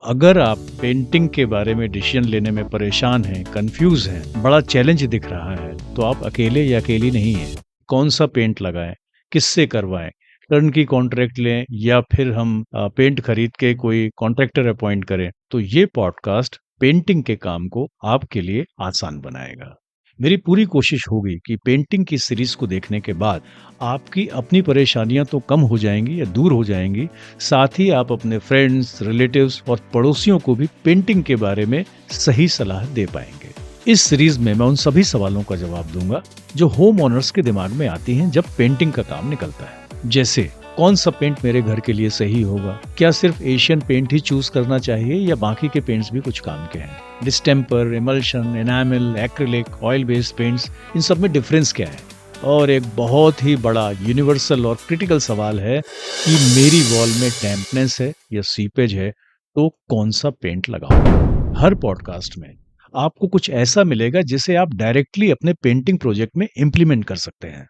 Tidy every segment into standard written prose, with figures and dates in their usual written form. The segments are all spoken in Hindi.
अगर आप पेंटिंग के बारे में डिसीजन लेने में परेशान हैं, कंफ्यूज हैं, बड़ा चैलेंज दिख रहा है, तो आप अकेले या अकेली नहीं हैं। कौन सा पेंट लगाएं, किससे करवाएं, टर्न की कॉन्ट्रैक्ट लें या फिर हम पेंट खरीद के कोई कॉन्ट्रैक्टर अपॉइंट करें, तो ये पॉडकास्ट पेंटिंग के काम को आपके लिए आसान बनाएगा। मेरी पूरी कोशिश होगी कि पेंटिंग की सीरीज को देखने के बाद आपकी अपनी परेशानियां तो कम हो जाएंगी या दूर हो जाएंगी, साथ ही आप अपने फ्रेंड्स, रिलेटिव्स और पड़ोसियों को भी पेंटिंग के बारे में सही सलाह दे पाएंगे। इस सीरीज में मैं उन सभी सवालों का जवाब दूंगा जो होम ओनर्स के दिमाग में आती हैं जब पेंटिंग का काम निकलता है। जैसे, कौन सा पेंट मेरे घर के लिए सही होगा? क्या सिर्फ एशियन पेंट ही चूज करना चाहिए या बाकी के पेंट्स भी कुछ काम के हैं? Distemper, emulsion, enamel, acrylic, oil based paints, इन सब में डिफरेंस क्या है? और एक बहुत ही बड़ा यूनिवर्सल और क्रिटिकल सवाल है कि मेरी वॉल में डैम्पनेस है या सीपेज है, तो कौन सा पेंट लगाऊं? हर पॉडकास्ट में आपको कुछ ऐसा मिलेगा जिसे आप डायरेक्टली अपने पेंटिंग प्रोजेक्ट में इम्प्लीमेंट कर सकते हैं।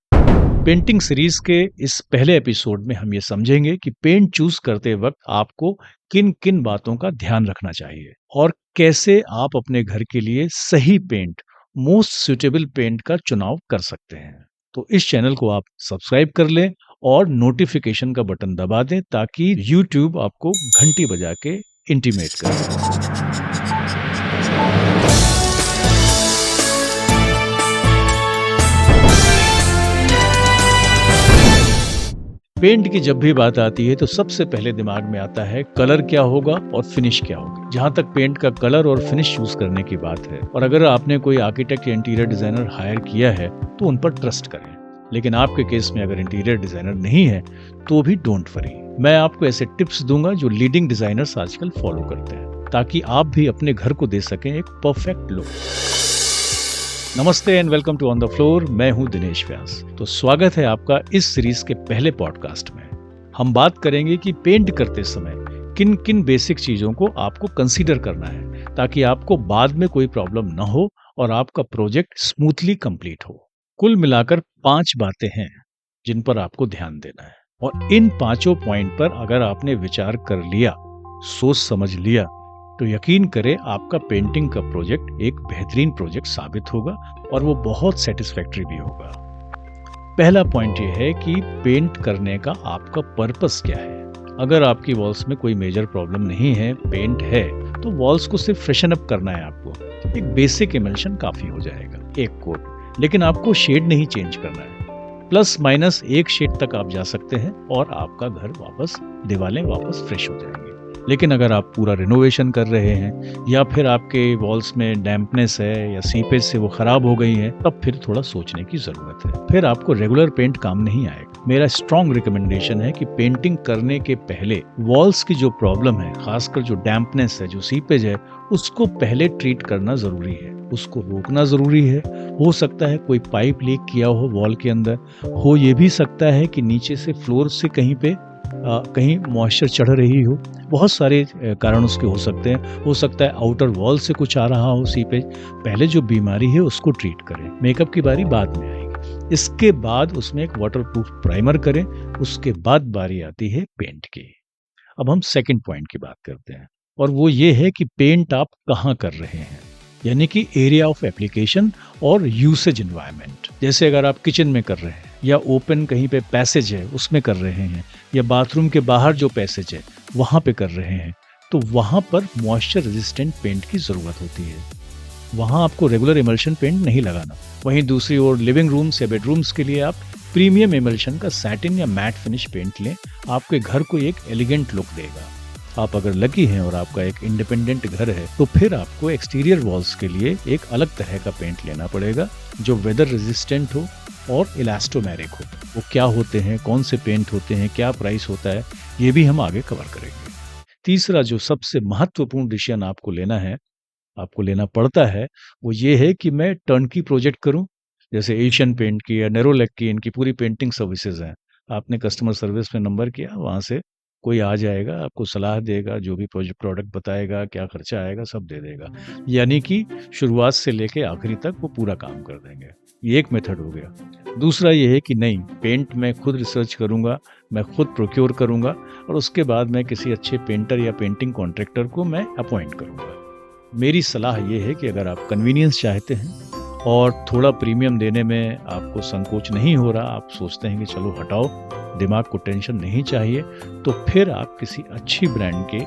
पेंटिंग सीरीज के इस पहले एपिसोड में हम ये समझेंगे कि पेंट चूज करते वक्त आपको किन किन बातों का ध्यान रखना चाहिए और कैसे आप अपने घर के लिए सही पेंट, मोस्ट सुटेबल पेंट का चुनाव कर सकते हैं। तो इस चैनल को आप सब्सक्राइब कर लें और नोटिफिकेशन का बटन दबा दें ताकि YouTube आपको घंटी बजा के इंटीमेट करे। पेंट की जब भी बात आती है तो सबसे पहले दिमाग में आता है कलर क्या होगा और फिनिश क्या होगी। जहां तक पेंट का कलर और फिनिश चूज करने की बात है, और अगर आपने कोई आर्किटेक्ट या इंटीरियर डिजाइनर हायर किया है तो उन पर ट्रस्ट करें। लेकिन आपके केस में अगर इंटीरियर डिजाइनर नहीं है तो भी डोंट वरी, मैं आपको ऐसे टिप्स दूंगा जो लीडिंग डिजाइनर्स आजकल फॉलो करते हैं, ताकि आप भी अपने घर को दे सकें एक परफेक्ट लुक। नमस्ते and welcome to on the floor. मैं हूं दिनेश व्यास। तो स्वागत है आपका इस सीरीज के पहले पॉडकास्ट में। हम बात करेंगे कि पेंट करते समय किन किन बेसिक चीजों को आपको कंसीडर करना है ताकि आपको बाद में कोई प्रॉब्लम ना हो और आपका प्रोजेक्ट स्मूथली कंप्लीट हो। कुल मिलाकर 5 बातें हैं जिन पर आपको ध्यान देना है, और इन 5 पॉइंट पर अगर आपने विचार कर लिया, सोच समझ लिया, तो यकीन करें आपका पेंटिंग का प्रोजेक्ट एक बेहतरीन प्रोजेक्ट साबित होगा और वो बहुत सेटिस्फैक्टरी भी होगा। पहला पॉइंट ये है कि पेंट करने का आपका पर्पस क्या है। अगर आपकी वॉल्स में कोई मेजर प्रॉब्लम नहीं है, पेंट है, तो वॉल्स को सिर्फ फ्रेशन अप करना है आपको। एक बेसिक इमल्शन काफी हो जाएगा, एक कोट, लेकिन आपको शेड नहीं चेंज करना है। प्लस माइनस एक शेड तक आप जा सकते हैं और आपका घर वापस, दीवारें वापस फ्रेश हो जाएंगे। लेकिन अगर आप पूरा रिनोवेशन कर रहे हैं या फिर आपके वॉल्स में डैम्पनेस है या सीपेज से वो खराब हो गई है, तब फिर थोड़ा सोचने की जरूरत है। फिर आपको रेगुलर पेंट काम नहीं आएगा। मेरा स्ट्रॉन्ग रिकमेंडेशन है कि पेंटिंग करने के पहले वॉल्स की जो प्रॉब्लम है, खासकर जो डैम्पनेस है, जो सीपेज है, उसको पहले ट्रीट करना जरूरी है, उसको रोकना जरूरी है। हो सकता है कोई पाइप लीक किया हो वॉल के अंदर, हो ये भी सकता है कि नीचे से फ्लोर से कहीं पे कहीं मॉइस्चर चढ़ रही हो। बहुत सारे कारण उसके हो सकते हैं। हो सकता है आउटर वॉल से कुछ आ रहा हो सीपेज। पहले जो बीमारी है उसको ट्रीट करें, मेकअप की बारी बाद में आएगी। इसके बाद उसमें एक वाटरप्रूफ प्राइमर करें, उसके बाद बारी आती है पेंट की। अब हम सेकंड पॉइंट की बात करते हैं, और वो ये है कि पेंट आप कहाँ कर रहे हैं, यानी कि एरिया ऑफ एप्लीकेशन और यूसेज एनवायरनमेंट। जैसे अगर आप किचन में कर रहे हैं या ओपन कहीं पे पैसेज है उसमें कर रहे हैं, या बाथरूम के बाहर जो पैसेज है वहां पे कर रहे हैं, तो वहां पर मॉइस्चर रेजिस्टेंट पेंट की जरूरत होती है। वहां आपको रेगुलर इमल्शन पेंट नहीं लगाना। वहीं दूसरी ओर लिविंग रूम्स या बेडरूम्स के लिए आप प्रीमियम इमल्शन का सैटिन या मैट फिनिश पेंट लें। आपके घर को एक एलिगेंट लुक देगा। आप अगर लकी हैं और आपका एक इंडिपेंडेंट घर है, तो फिर आपको एक्सटीरियर वॉल्स के लिए एक अलग तरह का पेंट लेना पड़ेगा जो वेदर रेजिस्टेंट हो और इलास्टोमेरिक हो। वो क्या होते हैं, कौन से पेंट होते हैं, क्या प्राइस होता है, ये भी हम आगे कवर करेंगे। तीसरा जो सबसे महत्वपूर्ण डिसीजन आपको लेना पड़ता है, वो ये है कि मैं टर्नकी प्रोजेक्ट करूं, जैसे एशियन पेंट की या नेरोलैक की, इनकी पूरी पेंटिंग सर्विसेज हैं। आपने कस्टमर सर्विस में नंबर किया, वहां से कोई आ जाएगा, आपको सलाह देगा, जो भी प्रोडक्ट बताएगा, क्या खर्चा आएगा, सब दे देगा। यानी कि शुरुआत से लेके आखिरी तक वो पूरा काम कर देंगे। ये एक मेथड हो गया। दूसरा ये है कि नहीं, पेंट मैं खुद रिसर्च करूंगा, मैं खुद प्रोक्योर करूँगा और उसके बाद मैं किसी अच्छे पेंटर या पेंटिंग कॉन्ट्रैक्टर को मैं अपॉइंट करूँगा। मेरी सलाह ये है कि अगर आप कन्वीनियंस चाहते हैं और थोड़ा प्रीमियम देने में आपको संकोच नहीं हो रहा, आप सोचते हैं कि चलो हटाओ, दिमाग को टेंशन नहीं चाहिए, तो फिर आप किसी अच्छी ब्रांड के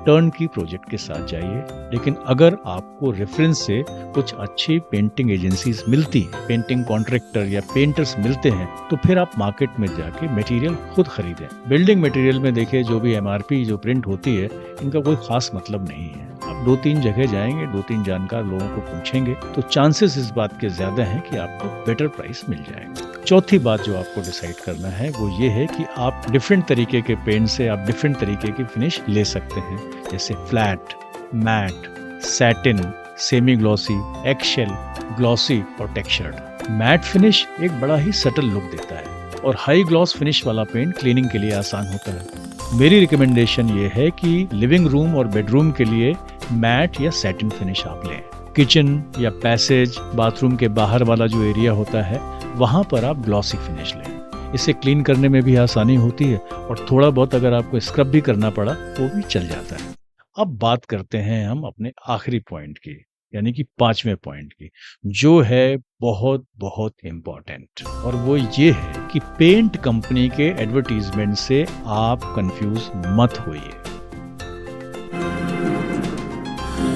टर्न की प्रोजेक्ट के साथ जाइए। लेकिन अगर आपको रेफरेंस से कुछ अच्छी पेंटिंग एजेंसीज मिलती हैं, पेंटिंग कॉन्ट्रैक्टर या पेंटर्स मिलते हैं, तो फिर आप मार्केट में जाके मटेरियल खुद खरीदें। बिल्डिंग मटेरियल में देखिए जो भी एमआरपी जो प्रिंट होती है, इनका कोई खास मतलब नहीं है। आप 2-3 जगह जाएंगे, 2-3 जानकार लोगों को पूछेंगे, तो चांसेस इस बात के ज्यादा हैं कि आपको बेटर प्राइस मिल जाएगा। चौथी बात जो आपको डिसाइड करना है वो ये है कि आप डिफरेंट तरीके के पेंट से आप डिफरेंट तरीके की फिनिश ले सकते हैं, जैसे flat, matt, satin, semi glossy, eggshell, glossy और टेक्सचर्ड। मैट फिनिश एक बड़ा ही सटल लुक देता है और हाई ग्लॉस फिनिश वाला पेंट क्लीनिंग के लिए आसान होता है। मेरी रिकमेंडेशन ये है कि लिविंग रूम और बेडरूम के लिए मैट या सैटिन फिनिश आप लें। किचन या पैसेज, बाथरूम के बाहर वाला जो एरिया होता है, वहां पर आप ग्लॉसी फिनिश लें। इसे क्लीन करने में भी आसानी होती है और थोड़ा बहुत अगर आपको स्क्रब भी करना पड़ा वो भी चल जाता है। अब बात करते हैं हम अपने आखिरी पॉइंट की, यानी कि 5वें पॉइंट की, जो है बहुत बहुत इम्पोर्टेंट, और वो ये है कि पेंट कंपनी के एडवर्टीजमेंट से आप कंफ्यूज मत होइए।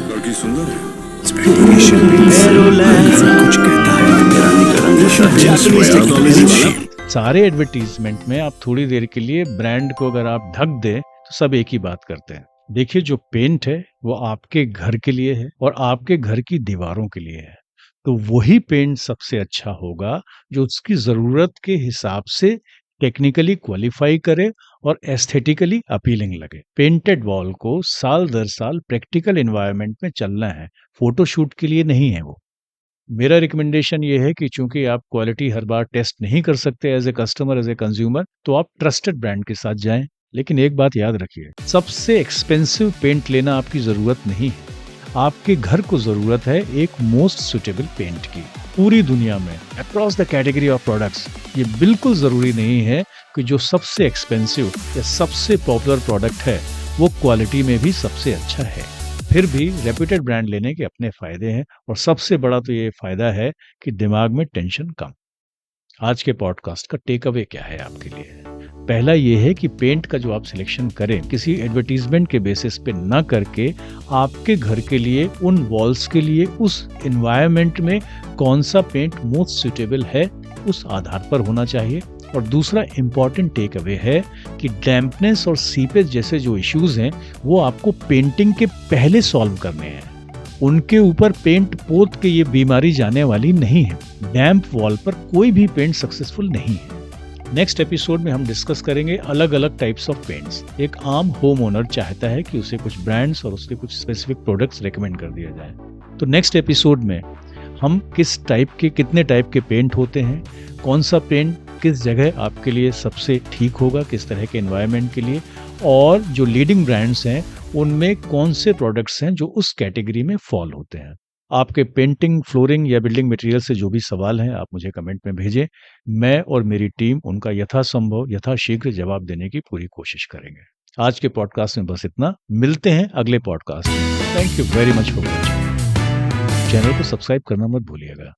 लड़की सुंदर है, कुछ कहता है। सारे एडवर्टीजमेंट में आप थोड़ी देर के लिए ब्रांड को अगर आप ढक दें तो सब एक ही बात करते हैं। देखिए, जो पेंट है वो आपके घर के लिए है और आपके घर की दीवारों के लिए है, तो वही पेंट सबसे अच्छा होगा जो उसकी जरूरत के हिसाब से टेक्निकली क्वालिफाई करे और एस्थेटिकली अपीलिंग लगे। पेंटेड वॉल को साल दर साल प्रैक्टिकल एनवायरनमेंट में चलना है, फोटोशूट के लिए नहीं है वो। मेरा रिकमेंडेशन ये है कि चूंकि आप क्वालिटी हर बार टेस्ट नहीं कर सकते as a customer, as a consumer, तो आप ट्रस्टेड ब्रांड के साथ जाएं। लेकिन एक बात याद रखिए, सबसे एक्सपेंसिव पेंट लेना आपकी जरूरत नहीं है। आपके घर को जरूरत है एक मोस्ट सुटेबल पेंट की। पूरी दुनिया में across the category of products ये बिल्कुल जरूरी नहीं है कि जो सबसे एक्सपेंसिव या सबसे पॉपुलर प्रोडक्ट है वो क्वालिटी में भी सबसे अच्छा है। फिर भी रेप्यूटेड ब्रांड लेने के अपने फायदे हैं और सबसे बड़ा तो ये फायदा है कि दिमाग में टेंशन कम। आज के पॉडकास्ट का टेक अवे क्या है आपके लिए? पहला ये है कि पेंट का जो आप सिलेक्शन करें किसी एडवर्टीजमेंट के बेसिस पे ना करके आपके घर के लिए, उन वॉल्स के लिए, उस एनवायरनमेंट में कौन सा पेंट मोस्ट सुटेबल है उस आधार पर होना चाहिए। और दूसरा इम्पॉर्टेंट टेक अवे है कि डैम्पनेस और सीपेज जैसे जो इश्यूज हैं वो आपको पेंटिंग के पहले सॉल्व करने हैं। उनके ऊपर पेंट पोत के ये बीमारी जाने वाली नहीं है। डैम्प वॉल पर कोई भी पेंट सक्सेसफुल नहीं है। नेक्स्ट एपिसोड में हम डिस्कस करेंगे अलग अलग टाइप्स ऑफ पेंट्स। एक आम होम ओनर चाहता है कि उसे कुछ ब्रांड्स और उसके कुछ स्पेसिफिक प्रोडक्ट्स रेकमेंड कर दिया जाए। तो नेक्स्ट एपिसोड में हम कितने टाइप के पेंट होते हैं, कौन सा पेंट किस जगह आपके लिए सबसे ठीक होगा, किस तरह के एनवायरनमेंट के लिए, और जो लीडिंग ब्रांड्स हैं उनमें कौन से प्रोडक्ट्स हैं जो उस कैटेगरी में फॉल होते हैं। आपके पेंटिंग, फ्लोरिंग या बिल्डिंग मटेरियल से जो भी सवाल हैं आप मुझे कमेंट में भेजें। मैं और मेरी टीम उनका यथासंभव यथाशीघ्र जवाब देने की पूरी कोशिश करेंगे। आज के पॉडकास्ट में बस इतना। मिलते हैं अगले पॉडकास्ट में। Thank you very much for watching. Channel को सब्सक्राइब करना मत भूलिएगा।